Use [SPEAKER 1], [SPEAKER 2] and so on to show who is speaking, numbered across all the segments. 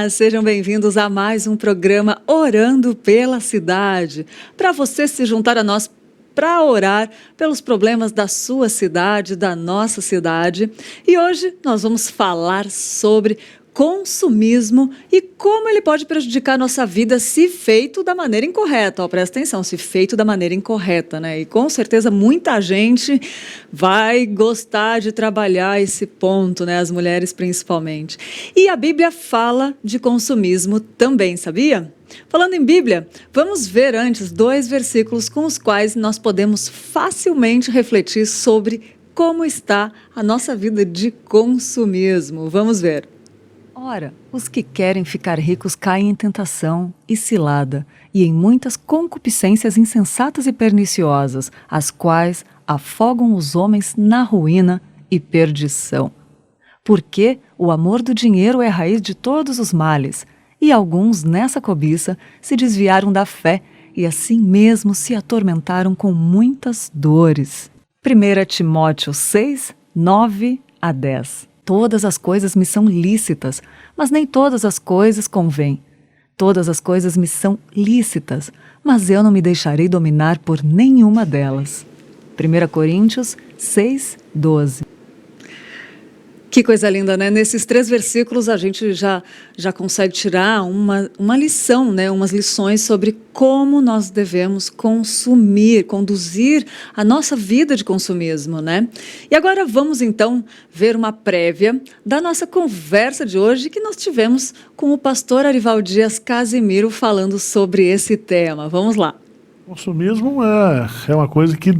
[SPEAKER 1] Olá, sejam bem-vindos a mais um programa Orando pela Cidade. Para você se juntar a nós para orar pelos problemas da sua cidade, da nossa cidade. E hoje nós vamos falar sobre consumismo e como ele pode prejudicar a nossa vida se feito da maneira incorreta. Ó, presta atenção, se feito da maneira incorreta, né? E com certeza muita gente vai gostar de trabalhar esse ponto, né? As mulheres principalmente. E a Bíblia fala de consumismo também, sabia? Falando em Bíblia, vamos ver antes 2 versículos com os quais nós podemos facilmente refletir sobre como está a nossa vida de consumismo. Vamos ver. Ora, os que querem ficar ricos caem em tentação e cilada, e em muitas concupiscências insensatas e perniciosas, as quais afogam os homens na ruína e perdição. Porque o amor do dinheiro é a raiz de todos os males, e alguns, nessa cobiça, se desviaram da fé e assim mesmo se atormentaram com muitas dores. 1 Timóteo 6, 9 a 10. Todas as coisas me são lícitas, mas nem todas as coisas convêm. Todas as coisas me são lícitas, mas eu não me deixarei dominar por nenhuma delas. 1 Coríntios 6, 12. Que coisa linda, né? Nesses 3 versículos a gente já consegue tirar uma lição, né? Umas lições sobre como nós devemos conduzir a nossa vida de consumismo, né? E agora vamos então ver uma prévia da nossa conversa de hoje que nós tivemos com o pastor Arival Dias Casimiro falando sobre esse tema. Vamos lá.
[SPEAKER 2] Consumismo é uma coisa que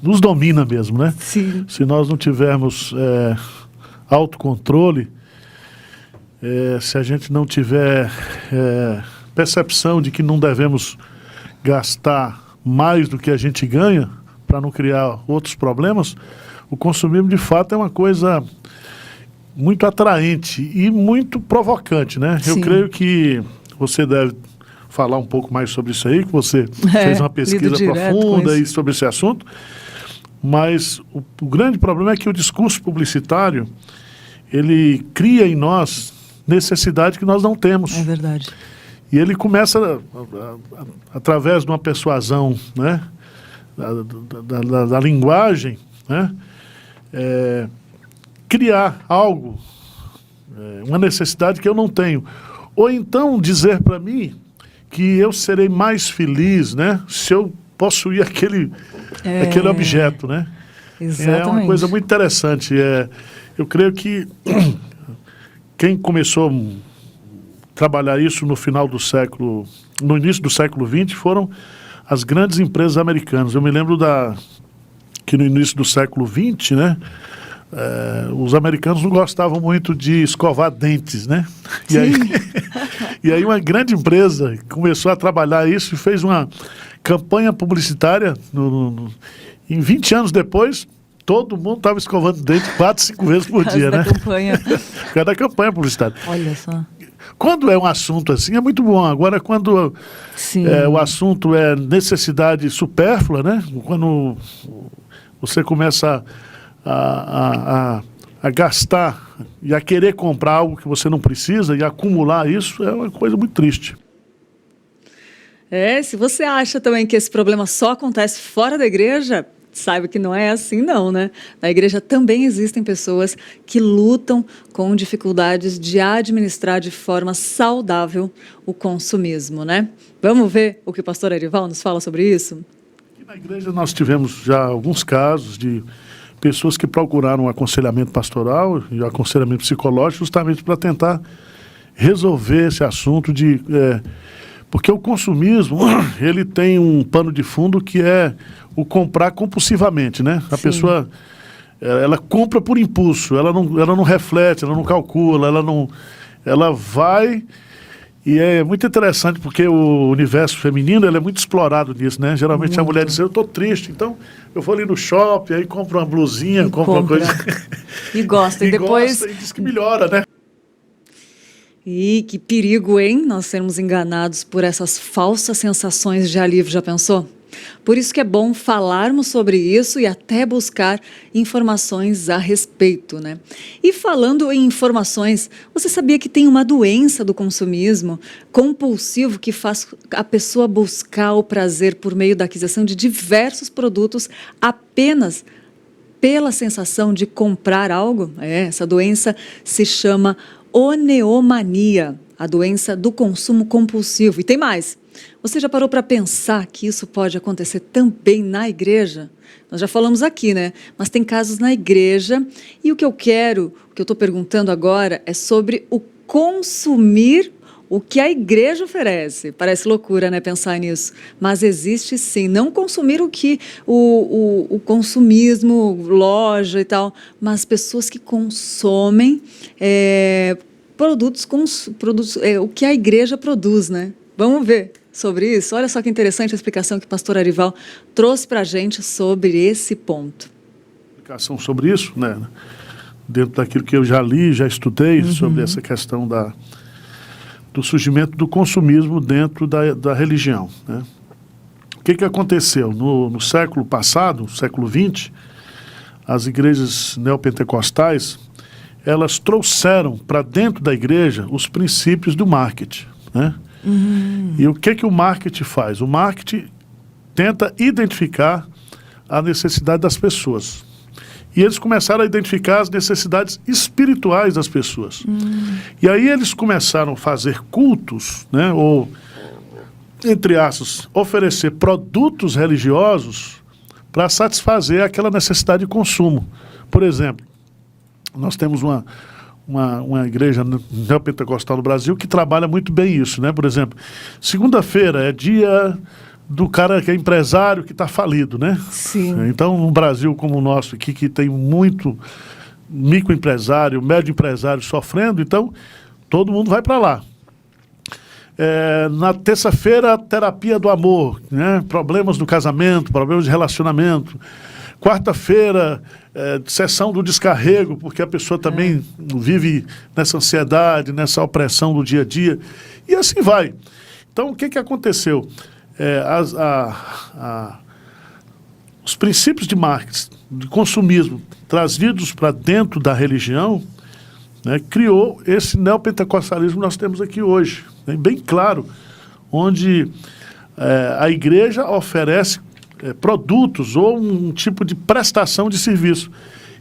[SPEAKER 2] nos domina mesmo, né?
[SPEAKER 1] Sim.
[SPEAKER 2] Se nós não tivermos autocontrole, se a gente não tiver percepção de que não devemos gastar mais do que a gente ganha para não criar outros problemas, o consumismo de fato é uma coisa muito atraente e muito provocante, né?
[SPEAKER 1] Sim.
[SPEAKER 2] Eu creio que você deve falar um pouco mais sobre isso aí, que você fez uma pesquisa profunda aí sobre esse assunto. Mas o grande problema é que o discurso publicitário, ele cria em nós necessidade que nós não temos.
[SPEAKER 1] É verdade.
[SPEAKER 2] E ele começa, através de uma persuasão, né, da linguagem, né, criar algo, uma necessidade que eu não tenho. Ou então dizer para mim que eu serei mais feliz, né, se eu possuir aquele objeto, né?
[SPEAKER 1] Exatamente.
[SPEAKER 2] É uma coisa muito interessante. Eu creio que quem começou a trabalhar isso no início do século XX foram as grandes empresas americanas. Eu me lembro que no início do século XX, né, os americanos não gostavam muito de escovar dentes, né? E aí uma grande empresa começou a trabalhar isso e fez uma campanha publicitária. Em 20 anos depois, todo mundo estava escovando dente 4, 5 vezes por dia, né? Cada campanha publicitária.
[SPEAKER 1] Olha só.
[SPEAKER 2] Quando é um assunto assim, é muito bom. Agora, quando o assunto é necessidade supérflua, né? Quando você começa a gastar e a querer comprar algo que você não precisa e acumular isso, é uma coisa muito triste.
[SPEAKER 1] Se você acha também que esse problema só acontece fora da igreja, saiba que não é assim não, né? Na igreja também existem pessoas que lutam com dificuldades de administrar de forma saudável o consumismo, né? Vamos ver o que o pastor Arival nos fala sobre isso?
[SPEAKER 2] Na igreja nós tivemos já alguns casos de pessoas que procuraram aconselhamento pastoral e aconselhamento psicológico justamente para tentar resolver esse assunto porque o consumismo, ele tem um pano de fundo que é o comprar compulsivamente, né? A pessoa, ela compra por impulso, ela não reflete, ela não calcula, ela vai. E é muito interessante porque o universo feminino, ele é muito explorado nisso, né? Geralmente muito. A mulher diz, eu estou triste, então eu vou ali no shopping, aí compro uma blusinha, compro uma coisa.
[SPEAKER 1] E gosta, e depois...
[SPEAKER 2] Gosta, e diz que melhora, né?
[SPEAKER 1] E que perigo, hein? Nós sermos enganados por essas falsas sensações de alívio, já pensou? Por isso que é bom falarmos sobre isso e até buscar informações a respeito, né? E falando em informações, você sabia que tem uma doença do consumismo compulsivo que faz a pessoa buscar o prazer por meio da aquisição de diversos produtos apenas pela sensação de comprar algo? Essa doença se chama oneomania, a doença do consumo compulsivo. E tem mais. Você já parou para pensar que isso pode acontecer também na igreja? Nós já falamos aqui, né? Mas tem casos na igreja. E o que eu estou perguntando agora é sobre o consumir o que a igreja oferece. Parece loucura, né, pensar nisso. Mas existe sim. Não consumir o que o consumismo, loja e tal, mas pessoas que consomem produtos, o que a igreja produz, né? Vamos ver sobre isso? Olha só que interessante a explicação que o pastor Arival trouxe para a gente sobre esse ponto.
[SPEAKER 2] Explicação sobre isso, né? Dentro daquilo que eu já li, já estudei sobre essa questão do surgimento do consumismo dentro da religião, né? O que aconteceu? No século passado, século XX, as igrejas neopentecostais, elas trouxeram para dentro da igreja os princípios do marketing, né? E o que o marketing faz? O marketing tenta identificar a necessidade das pessoas. E eles começaram a identificar as necessidades espirituais das pessoas. E aí eles começaram a fazer cultos, né, ou, entre aspas, oferecer produtos religiosos para satisfazer aquela necessidade de consumo. Por exemplo, nós temos uma igreja neopentecostal no Brasil que trabalha muito bem isso, né? Por exemplo, segunda-feira é dia do cara que é empresário que está falido, né?
[SPEAKER 1] Sim.
[SPEAKER 2] Então, um Brasil como o nosso aqui, que tem muito microempresário, médio empresário sofrendo, então todo mundo vai para lá. Na terça-feira, terapia do amor, né? Problemas do casamento, problemas de relacionamento. Quarta-feira, sessão do descarrego, porque a pessoa também vive nessa ansiedade, nessa opressão do dia a dia, e assim vai. Então, o que aconteceu? Os princípios de marketing, de consumismo, trazidos para dentro da religião, né, criou esse neopentecostalismo que nós temos aqui hoje, né, bem claro, onde a igreja oferece produtos ou um tipo de prestação de serviço.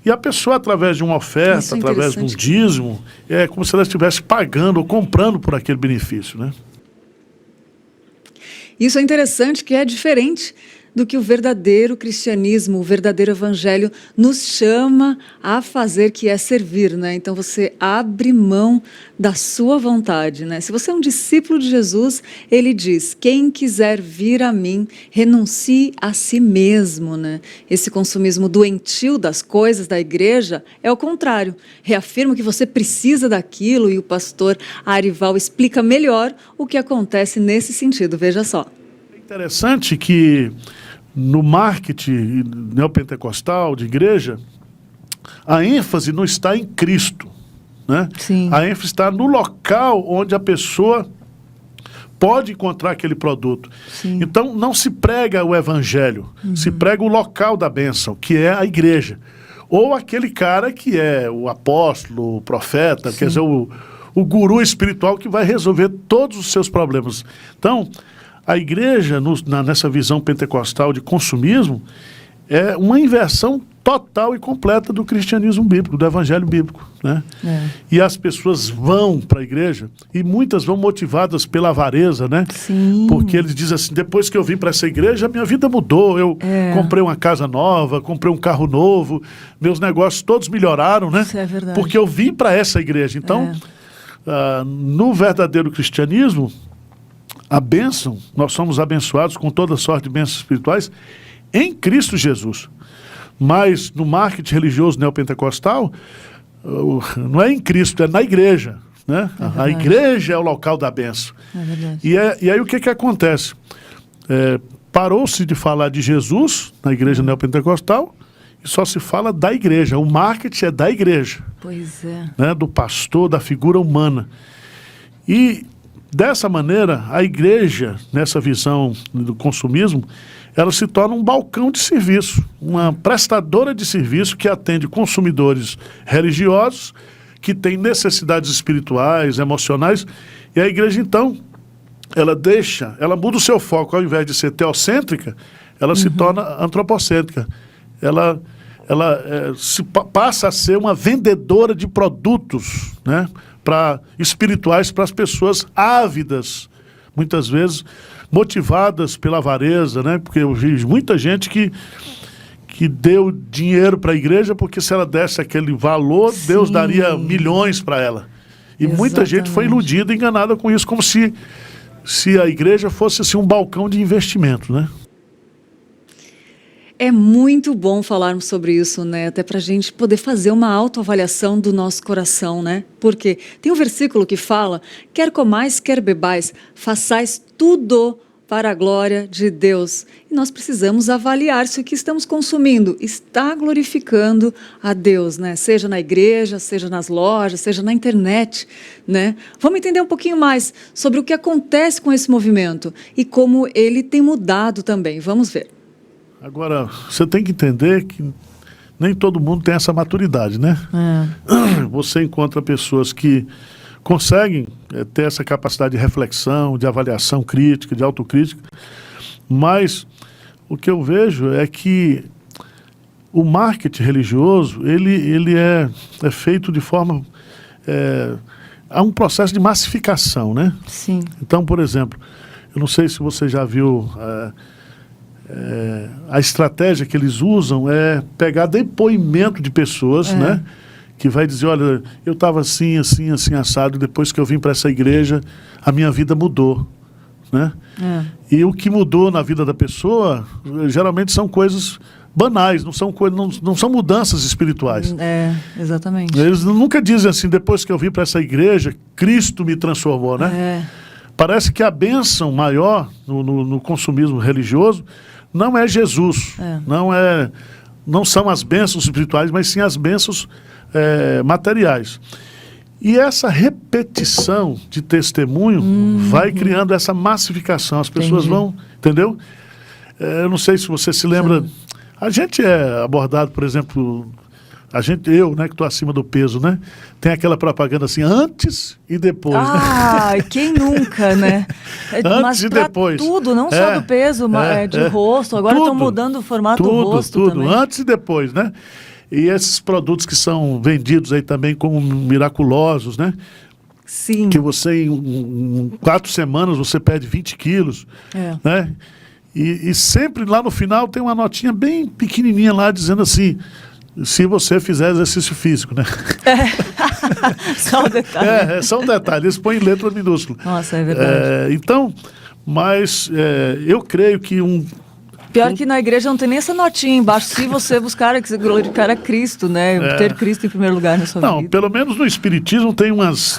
[SPEAKER 2] E a pessoa, através de uma oferta, através de um dízimo, é como se ela estivesse pagando ou comprando por aquele benefício, né?
[SPEAKER 1] Isso é interessante, que é diferente do que o verdadeiro cristianismo, o verdadeiro evangelho nos chama a fazer, que é servir, né? Então você abre mão da sua vontade, né? Se você é um discípulo de Jesus, ele diz: quem quiser vir a mim, renuncie a si mesmo, né? Esse consumismo doentio das coisas da igreja é o contrário. Reafirma que você precisa daquilo, e o pastor Arival explica melhor o que acontece nesse sentido. Veja só.
[SPEAKER 2] É interessante que no marketing neopentecostal de igreja, a ênfase não está em Cristo, né?
[SPEAKER 1] Sim.
[SPEAKER 2] A ênfase está no local onde a pessoa pode encontrar aquele produto.
[SPEAKER 1] Sim.
[SPEAKER 2] Então, não se prega o evangelho, se prega o local da bênção, que é a igreja. Ou aquele cara que é o apóstolo, o profeta, quer dizer, o guru espiritual que vai resolver todos os seus problemas. Então, a igreja, nessa visão pentecostal de consumismo, é uma inversão total e completa do cristianismo bíblico, do evangelho bíblico, né? E as pessoas vão para a igreja, e muitas vão motivadas pela avareza, né?
[SPEAKER 1] Sim.
[SPEAKER 2] Porque eles dizem assim: depois que eu vim para essa igreja, minha vida mudou, eu comprei uma casa nova, comprei um carro novo, meus negócios todos melhoraram, né?
[SPEAKER 1] Isso é verdade.
[SPEAKER 2] Porque eu vim para essa igreja. Então, no verdadeiro cristianismo, a bênção, nós somos abençoados com toda sorte de bênçãos espirituais em Cristo Jesus. Mas no marketing religioso neopentecostal, não é em Cristo, é na igreja, né? A igreja é o local da bênção.
[SPEAKER 1] É verdade.
[SPEAKER 2] E aí o que acontece? Parou-se de falar de Jesus na igreja neopentecostal e só se fala da igreja. O marketing é da igreja.
[SPEAKER 1] Pois é.
[SPEAKER 2] Né? Do pastor, da figura humana. E Dessa maneira, a igreja, nessa visão do consumismo, ela se torna um balcão de serviço, uma prestadora de serviço que atende consumidores religiosos, que têm necessidades espirituais, emocionais, e a igreja, então, ela muda o seu foco, ao invés de ser teocêntrica, ela se torna antropocêntrica. Ela passa a ser uma vendedora de produtos, né, espirituais para as pessoas ávidas, muitas vezes motivadas pela avareza, né, porque eu vi muita gente que deu dinheiro para a igreja porque se ela desse aquele valor, sim, Deus daria milhões para ela. E exatamente, muita gente foi iludida, enganada com isso, como se a igreja fosse assim, um balcão de investimento, né?
[SPEAKER 1] É muito bom falarmos sobre isso, né? Até para a gente poder fazer uma autoavaliação do nosso coração, né? Porque tem um versículo que fala: quer comais, quer bebais, façais tudo para a glória de Deus. E nós precisamos avaliar se o que estamos consumindo está glorificando a Deus, né? Seja na igreja, seja nas lojas, seja na internet, né? Vamos entender um pouquinho mais sobre o que acontece com esse movimento e como ele tem mudado também. Vamos ver.
[SPEAKER 2] Agora, você tem que entender que nem todo mundo tem essa maturidade, né? Você encontra pessoas que conseguem ter essa capacidade de reflexão, de avaliação crítica, de autocrítica, mas o que eu vejo é que o marketing religioso, ele é feito de forma... há um processo de massificação, né?
[SPEAKER 1] Sim.
[SPEAKER 2] Então, por exemplo, eu não sei se você já viu... a estratégia que eles usam é pegar depoimento de pessoas, né? Que vai dizer, olha, eu estava assim, assim, assim, assado, e depois que eu vim para essa igreja, a minha vida mudou, né? E o que mudou na vida da pessoa, geralmente são coisas banais, não são mudanças espirituais.
[SPEAKER 1] Exatamente.
[SPEAKER 2] Eles nunca dizem assim, depois que eu vim para essa igreja, Cristo me transformou, né? Parece que a bênção maior no consumismo religioso não é Jesus, não são as bênçãos espirituais, mas sim as bênçãos materiais. E essa repetição de testemunho vai criando essa massificação, as pessoas vão, entendeu? Eu não sei se você se lembra, a gente é abordado, por exemplo... eu, né, que estou acima do peso, né? Tem aquela propaganda assim, antes e depois.
[SPEAKER 1] Né? Quem nunca, né?
[SPEAKER 2] Antes e depois.
[SPEAKER 1] Tudo, não só do peso, mas de rosto. Agora estão mudando o formato do rosto também.
[SPEAKER 2] Antes e depois, né? E esses produtos que são vendidos aí também como miraculosos, né?
[SPEAKER 1] Sim.
[SPEAKER 2] Que você, em 4 semanas, você perde 20 quilos, né? E sempre lá no final tem uma notinha bem pequenininha lá dizendo assim... Se você fizer exercício físico, né?
[SPEAKER 1] Só um detalhe.
[SPEAKER 2] Só um detalhe. Eles põem em letra minúscula.
[SPEAKER 1] Nossa, é verdade.
[SPEAKER 2] Então, mas eu creio que
[SPEAKER 1] Pior que na igreja não tem nem essa notinha embaixo. Se você buscar glorificar a Cristo, né? Ter Cristo em primeiro lugar na sua vida.
[SPEAKER 2] Não, pelo menos no Espiritismo tem umas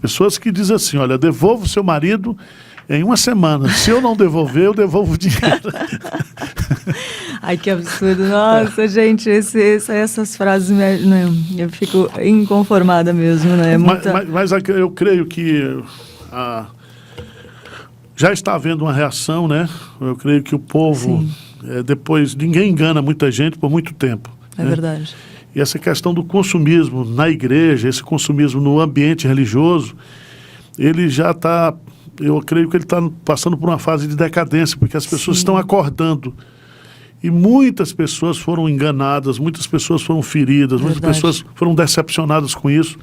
[SPEAKER 2] pessoas que dizem assim, olha, devolva o seu marido em 1 semana. Se eu não devolver, eu devolvo o dinheiro.
[SPEAKER 1] Ai, que absurdo. Nossa, gente, essas frases, eu fico inconformada mesmo, né?
[SPEAKER 2] Mas eu creio que já está havendo uma reação, né? Eu creio que o povo, depois, ninguém engana muita gente por muito tempo.
[SPEAKER 1] É verdade.
[SPEAKER 2] E essa questão do consumismo na igreja, esse consumismo no ambiente religioso, ele já está... Eu creio que ele está passando por uma fase de decadência, porque as pessoas estão acordando. E muitas pessoas foram enganadas, muitas pessoas foram feridas, muitas pessoas foram decepcionadas com isso.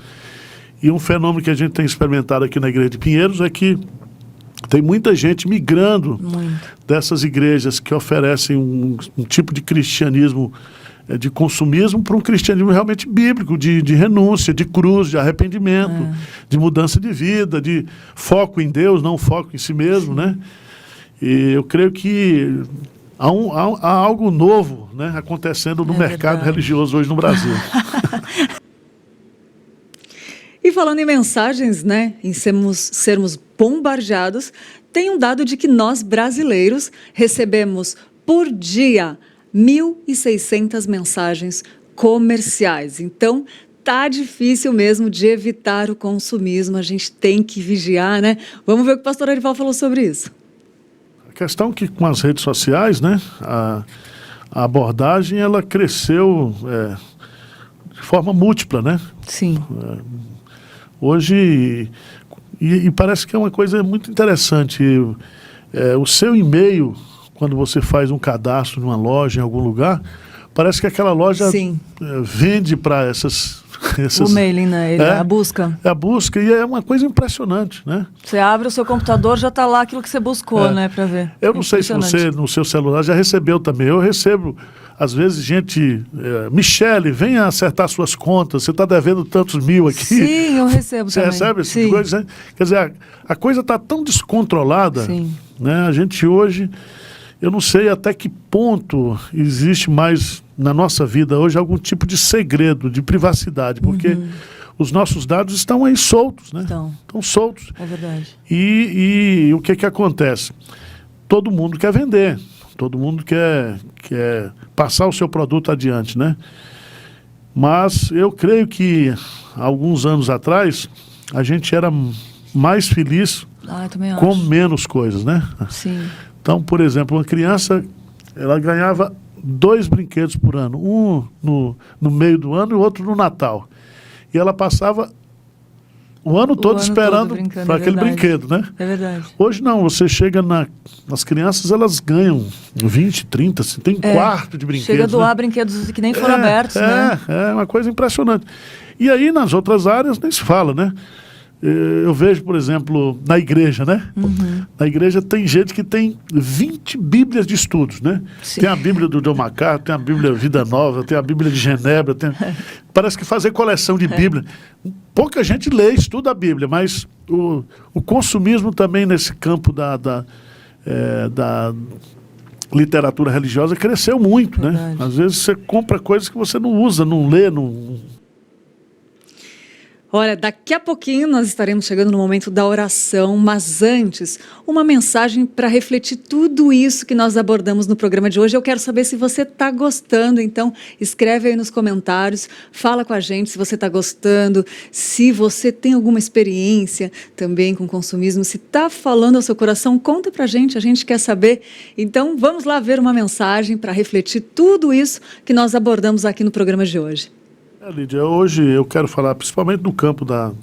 [SPEAKER 2] E um fenômeno que a gente tem experimentado aqui na igreja de Pinheiros é que tem muita gente migrando dessas igrejas que oferecem um tipo de cristianismo de consumismo para um cristianismo realmente bíblico, de renúncia, de cruz, de arrependimento, de mudança de vida, de foco em Deus, não foco em si mesmo, né? E eu creio que há algo novo, né, acontecendo no mercado religioso hoje no Brasil.
[SPEAKER 1] E falando em mensagens, né, em sermos bombardeados, tem um dado de que nós brasileiros recebemos por dia 1.600 mensagens comerciais. Então, tá difícil mesmo de evitar o consumismo, a gente tem que vigiar, né? Vamos ver o que o pastor Arival falou sobre isso.
[SPEAKER 2] A questão é que com as redes sociais, né, a abordagem ela cresceu de forma múltipla, né?
[SPEAKER 1] Sim.
[SPEAKER 2] Hoje, e parece que é uma coisa muito interessante, o seu e-mail, quando você faz um cadastro numa loja, em algum lugar, parece que aquela loja vende para essas...
[SPEAKER 1] O mailing, né? A busca.
[SPEAKER 2] É a busca, e é uma coisa impressionante, né?
[SPEAKER 1] Você abre o seu computador, já está lá aquilo que você buscou, né, para ver.
[SPEAKER 2] Eu não sei se você, no seu celular, já recebeu também. Eu recebo, às vezes, gente... Michele, venha acertar suas contas, você está devendo tantos mil aqui.
[SPEAKER 1] Sim, eu recebo
[SPEAKER 2] você
[SPEAKER 1] também.
[SPEAKER 2] Você recebe essas coisas, né? Quer dizer, a coisa está tão descontrolada, né? A gente hoje... Eu não sei até que ponto existe mais na nossa vida hoje algum tipo de segredo, de privacidade, porque os nossos dados estão aí soltos, né? Estão soltos.
[SPEAKER 1] É verdade.
[SPEAKER 2] E o que acontece? Todo mundo quer vender, todo mundo quer passar o seu produto adiante, né? Mas eu creio que alguns anos atrás a gente era mais feliz com menos coisas, né?
[SPEAKER 1] Sim.
[SPEAKER 2] Então, por exemplo, uma criança, ela ganhava 2 brinquedos por ano, um no meio do ano e o outro no Natal. E ela passava o ano todo esperando para aquele brinquedo, né?
[SPEAKER 1] É verdade.
[SPEAKER 2] Hoje não, você chega nas crianças, elas ganham 20, 30, assim, tem quarto de brinquedos.
[SPEAKER 1] Chega a doar brinquedos que nem foram abertos, né?
[SPEAKER 2] É uma coisa impressionante. E aí, nas outras áreas, nem se fala, né? Eu vejo, por exemplo, na igreja, né? Na igreja tem gente que tem 20 bíblias de estudos, né? Sim. Tem a Bíblia do John MacArthur, tem a Bíblia Vida Nova, tem a Bíblia de Genebra, parece que fazer coleção de Bíblia. Pouca gente lê, estuda a Bíblia, mas o consumismo também nesse campo da literatura religiosa cresceu muito, né? Às vezes você compra coisas que você não usa, não lê, não...
[SPEAKER 1] Olha, daqui a pouquinho nós estaremos chegando no momento da oração, mas antes, uma mensagem para refletir tudo isso que nós abordamos no programa de hoje. Eu quero saber se você está gostando, então escreve aí nos comentários, fala com a gente se você está gostando, se você tem alguma experiência também com consumismo, se está falando ao seu coração, conta para a gente quer saber. Então vamos lá ver uma mensagem para refletir tudo isso que nós abordamos aqui no programa de hoje.
[SPEAKER 2] Lídia, hoje eu quero falar principalmente do campo da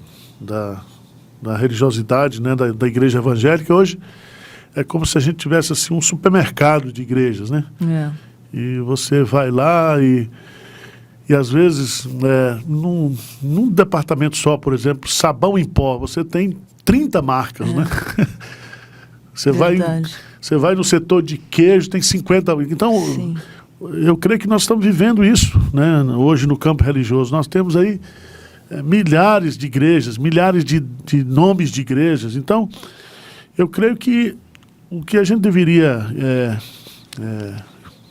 [SPEAKER 2] religiosidade, né, da igreja evangélica. Hoje é como se a gente tivesse assim, um supermercado de igrejas, né? E você vai lá e às vezes, num departamento só, por exemplo, sabão em pó, você tem 30 marcas, né? Você vai no setor de queijo, tem 50... Então... Sim. Eu creio que nós estamos vivendo isso, né, hoje no campo religioso. Nós temos aí milhares de igrejas, milhares de nomes de igrejas. Então, eu creio que o que a gente deveria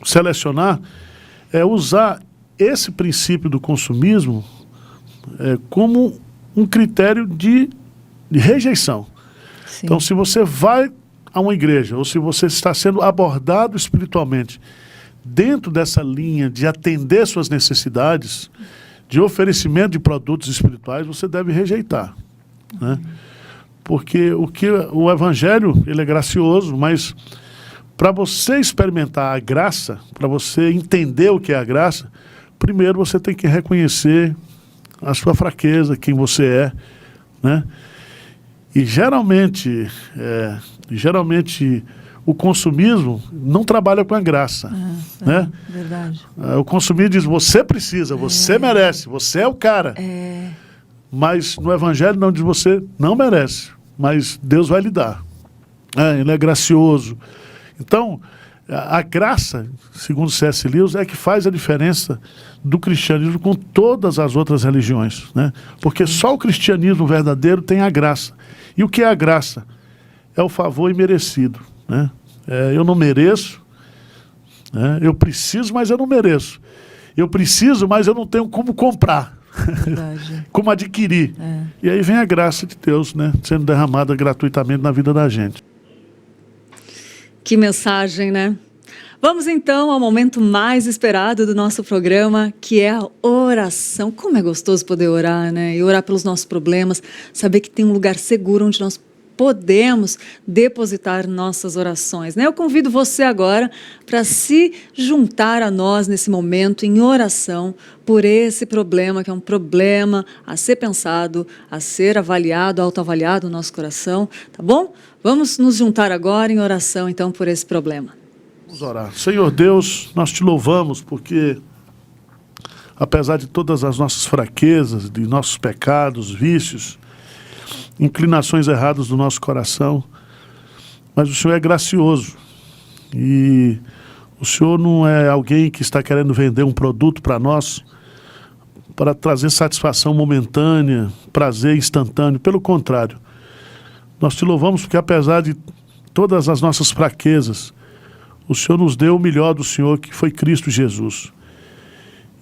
[SPEAKER 2] selecionar é usar esse princípio do consumismo como um critério de rejeição. Sim. Então, se você vai a uma igreja, ou se você está sendo abordado espiritualmente dentro dessa linha de atender suas necessidades, de oferecimento de produtos espirituais, você deve rejeitar, né? Porque o evangelho, ele é gracioso, mas para você experimentar a graça, para você entender o que é a graça, primeiro você tem que reconhecer a sua fraqueza, quem você é, né? E geralmente o consumismo não trabalha com a graça, né?
[SPEAKER 1] Verdade.
[SPEAKER 2] O consumismo diz, você precisa, você merece, você é o cara. Mas no evangelho não diz, você não merece, mas Deus vai lhe dar. Ele é gracioso. Então, a graça, segundo C.S. Lewis, é que faz a diferença do cristianismo com todas as outras religiões, né? Porque só o cristianismo verdadeiro tem a graça. E o que é a graça? É o favor imerecido, né? Eu não mereço, né? Eu preciso, mas eu não mereço. Eu preciso, mas eu não tenho como comprar, como adquirir. E aí vem a graça de Deus, né, sendo derramada gratuitamente na vida da gente.
[SPEAKER 1] Que mensagem, né? Vamos então ao momento mais esperado do nosso programa, que é a oração. Como é gostoso poder orar, né? E orar pelos nossos problemas, saber que tem um lugar seguro onde nós podemos depositar nossas orações, né? Eu convido você agora para se juntar a nós nesse momento em oração por esse problema, que é um problema a ser pensado, a ser avaliado, autoavaliado no nosso coração, tá bom? Vamos nos juntar agora em oração, então, por esse problema.
[SPEAKER 2] Vamos orar. Senhor Deus, nós te louvamos porque, apesar de todas as nossas fraquezas, de nossos pecados, vícios, inclinações erradas do nosso coração, mas o Senhor é gracioso e o Senhor não é alguém que está querendo vender um produto para nós para trazer satisfação momentânea, prazer instantâneo. Pelo contrário, nós te louvamos porque, apesar de todas as nossas fraquezas, o Senhor nos deu o melhor do Senhor, que foi Cristo Jesus.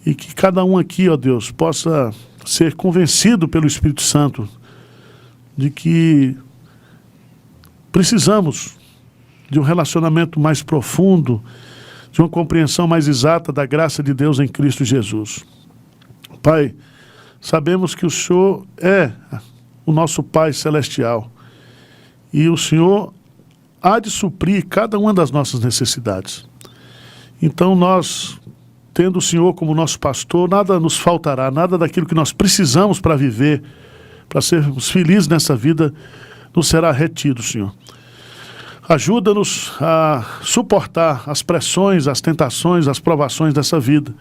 [SPEAKER 2] E que cada um aqui, ó Deus, possa ser convencido pelo Espírito Santo de que precisamos de um relacionamento mais profundo, de uma compreensão mais exata da graça de Deus em Cristo Jesus. Pai, sabemos que o Senhor é o nosso Pai celestial e o Senhor há de suprir cada uma das nossas necessidades. Então nós, tendo o Senhor como nosso pastor, nada nos faltará, nada daquilo que nós precisamos para viver, para sermos felizes nessa vida, nos será retido, Senhor. Ajuda-nos a suportar as pressões, as tentações, as provações dessa vida.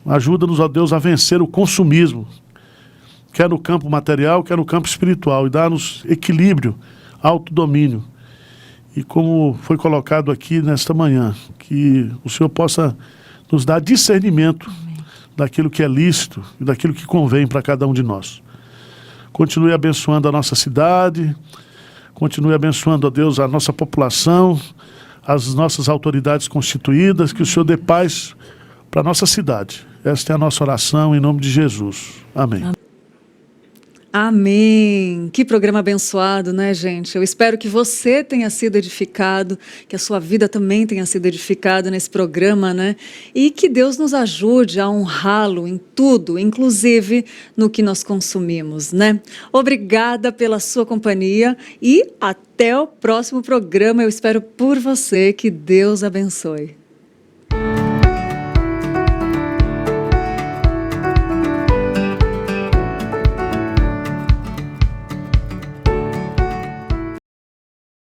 [SPEAKER 2] Ajuda-nos, ó Deus, a vencer o consumismo, quer no campo material, quer no campo espiritual, e dá-nos equilíbrio, autodomínio. E como foi colocado aqui nesta manhã, que o Senhor possa nos dar discernimento daquilo que é lícito e daquilo que convém para cada um de nós. Continue abençoando a nossa cidade, continue abençoando, ó Deus, a nossa população, as nossas autoridades constituídas, que o Senhor dê paz para a nossa cidade. Esta é a nossa oração em nome de Jesus. Amém.
[SPEAKER 1] Amém. Que programa abençoado, né, gente? Eu espero que você tenha sido edificado, que a sua vida também tenha sido edificada nesse programa, né? E que Deus nos ajude a honrá-lo em tudo, inclusive no que nós consumimos, né? Obrigada pela sua companhia e até o próximo programa. Eu espero por você. Que Deus abençoe.